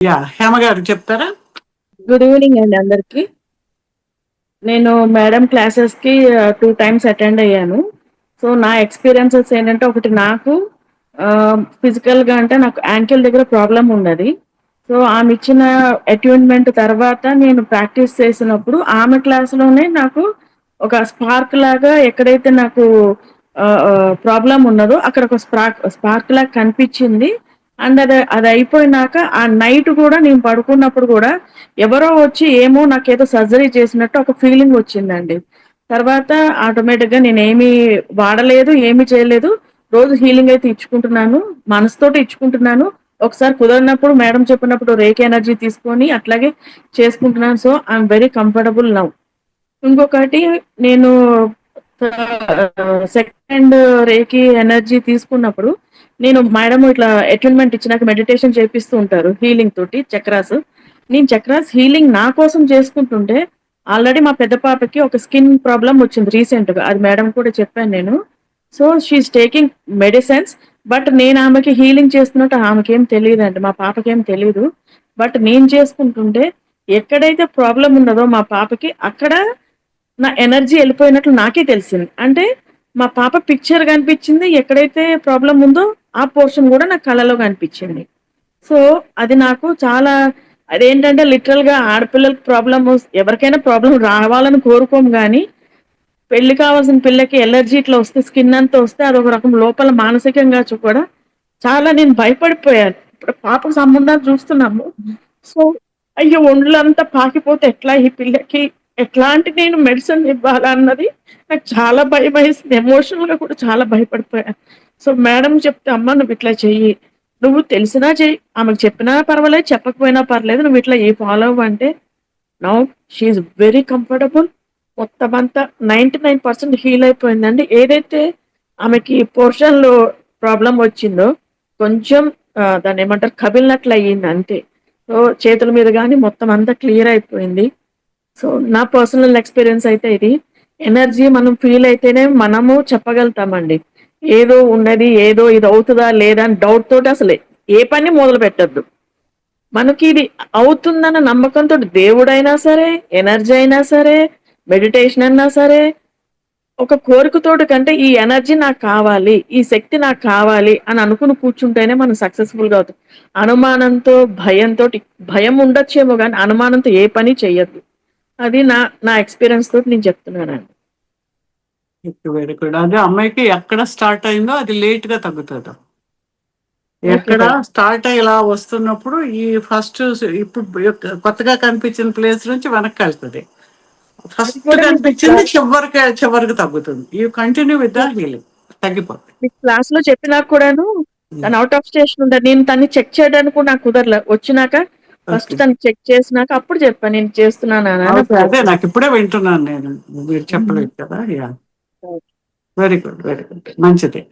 హేమ గారు చెప్తారా? Good evening అండి అందరికి. నేను మేడం క్లాసెస్కి 2 times అటెండ్ అయ్యాను. సో నా ఎక్స్పీరియన్సెస్ ఏంటంటే, ఒకటి నాకు ఫిజికల్గా అంటే నాకు యాంకిల్ దగ్గర ప్రాబ్లం ఉన్నది. సో ఆమె ఇచ్చిన అట్యూన్మెంట్ తర్వాత నేను ప్రాక్టీస్ చేసినప్పుడు ఆమె క్లాస్లోనే నాకు ఒక స్పార్క్ లాగా ఎక్కడైతే నాకు ప్రాబ్లం ఉన్నదో అక్కడ ఒక స్పార్క్ లాగా కనిపించింది. అండ్ అది అయిపోయినాక ఆ నైట్ కూడా నేను పడుకున్నప్పుడు కూడా ఎవరో వచ్చి ఏమో నాకేదో సర్జరీ చేసినట్టు ఒక ఫీలింగ్ వచ్చిందండి. తర్వాత ఆటోమేటిక్‌గా నేనేమి వాడలేదు, ఏమి చేయలేదు. రోజు హీలింగ్ అయితే ఇచ్చుకుంటున్నాను. మనసుతోటి ఇచ్చుకుంటున్నాను. ఒకసారి కుదరనప్పుడు మేడం చెప్పినప్పుడు రేకి ఎనర్జీ తీసుకొని అట్లాగే చేసుకుంటున్నాను. So, I'm very comfortable now. ఇంకొకటి నేను సెకండ్ రేకి ఎనర్జీ తీసుకున్నప్పుడు నేను మేడం ఇట్లా అటైన్‌మెంట్ ఇచ్చినాక మెడిటేషన్ చేపిస్తూ ఉంటారు హీలింగ్ తోటి చక్రాస్. నేను చక్రాస్ హీలింగ్ నా కోసం చేసుకుంటుంటే ఆల్రెడీ మా పెద్ద పాపకి ఒక స్కిన్ ప్రాబ్లమ్ వచ్చింది రీసెంట్‌గా. అది మేడం కూడా చెప్పాను నేను. So, she is taking medicines. But నేను ఆమెకి హీలింగ్ చేస్తున్నట్టు ఆమెకేం తెలీదండి. మా పాపకేం తెలీదు. బట్ నేను చేసుకుంటుంటే ఎక్కడైతే ప్రాబ్లమ్ ఉన్నదో మా పాపకి అక్కడ నా ఎనర్జీ ఎళ్ళిపోయినట్లు నాకే తెలిసింది. అంటే మా పాప పిక్చర్ కనిపించింది. ఎక్కడైతే ప్రాబ్లమ్ ఉందో ఆ పోర్షన్ గూడా నా కళ్ళలో కనిపించింది. సో, అది నాకు చాలా అదేంటంటే లిటరల్‌గా ఆడపిల్లలకి ఎవరికైనా ప్రాబ్లమ్ రావాలని కోరుకోము గానీ, పెళ్లి కావాల్సిన పిల్లకి ఎలర్జీ ఇట్లా వస్తే స్కిన్ అంతా వస్తే అదొక రకం లోపల మానసికంగా కూడా చాలా నేను భయపడిపోయాను. ఇప్పుడు పాపకు సంబంధాలు చూస్తున్నాము. సో, అయ్యో! ఒండ్లంతా పాకిపోతే ఎట్లా ఈ పిల్లకి? ఎట్లాంటి నేను మెడిసిన్ ఇవ్వాలా అన్నది నాకు చాలా భయమేసింది. ఎమోషనల్‌గా కూడా చాలా భయపడిపోయాను. సో, మేడం చెప్తే, "అమ్మ నువ్విట్లా చెయ్యి. నువ్వు తెలిసినా చెయ్యి. ఆమెకు చెప్పినా పర్వాలేదు, చెప్పకపోయినా పర్లేదు. నువ్విట్లా ఫాలో అవ్వంటే" now she is very comfortable. మొత్తమంతా 99% హీల్ అయిపోయిందండి. ఏదైతే ఆమెకి పోర్షన్‌లో ప్రాబ్లమ్ వచ్చిందో కొంచెం దాన్నేమంటారు కమిలినట్లయింది అంతే. సో, చేతుల మీద గాని మొత్తం అంతా క్లియర్ అయిపోయింది. సో, నా పర్సనల్ ఎక్స్‌పీరియన్స్ అయితే ఇది. ఎనర్జీ మనం ఫీల్ అయితేనే మనము చెప్పగలుగుతామండి. ఏదో ఉన్నది, ఏదో ఇది అవుతదా లేదా అని డౌట్ తోటి అసలు ఏ పని మొదలుపెట్టొద్దు. మనకి ఇది అవుతుందన్న నమ్మకంతోటి దేవుడైనా సరే, ఎనర్జీ అయినా సరే, మెడిటేషన్ అన్నా సరే, ఒక కోరికతోటి కంటే ఈ ఎనర్జీ నాకు కావాలి, ఈ శక్తి నాకు కావాలి అని అనుకుని కూర్చుంటేనే మనం సక్సెస్‌ఫుల్‌గా అవుతాం. అనుమానంతో, భయం ఉండొచ్చేమో గానీ అనుమానంతో ఏ పని చెయ్యొద్దు. అది నా నా ఎక్స్‌పీరియన్స్ తోటి నేను చెప్తున్నానండి. Very good. అదే అమ్మాయికి ఎక్కడ స్టార్ట్ అయిందో అది లేట్‌గా తగ్గుతది. ఓకే. ఎక్కడ థాంక్ స్టార్ట్ అయ్యి ఇలా వస్తున్నప్పుడు ఈ ఫస్ట్ ఇప్పుడు కొత్తగా కనిపించిన ప్లేస్ నుంచి వెనక్కెళ్తది. అది ఫస్ట్ కూడా మీకు కనిపించింది చివరికి తగ్గుతుంది. You continue with the healing. తగ్గిపోతుంది. మీకు క్లాస్‌లో చెప్పినాక కూడాను తను ఔట్ ఆఫ్ స్టేషన్ ఉంటది. నేను తనని చెక్ చేయడానికి కూడా నాకు కుదరలే. వచ్చినాక ఫస్ట్ ఓకే. తనకి చెక్ చేసినాక అప్పుడు చెప్పా నేను చేస్తున్నాను నాన్న అని ఓకే. అప్పుడు అదే చెప్పాను. నాకిప్పుడే వింటున్నాను నేను. మీరు హ్మ్. చెప్పలేదు కదా! Yeah! Very good. Very good. మంచిది.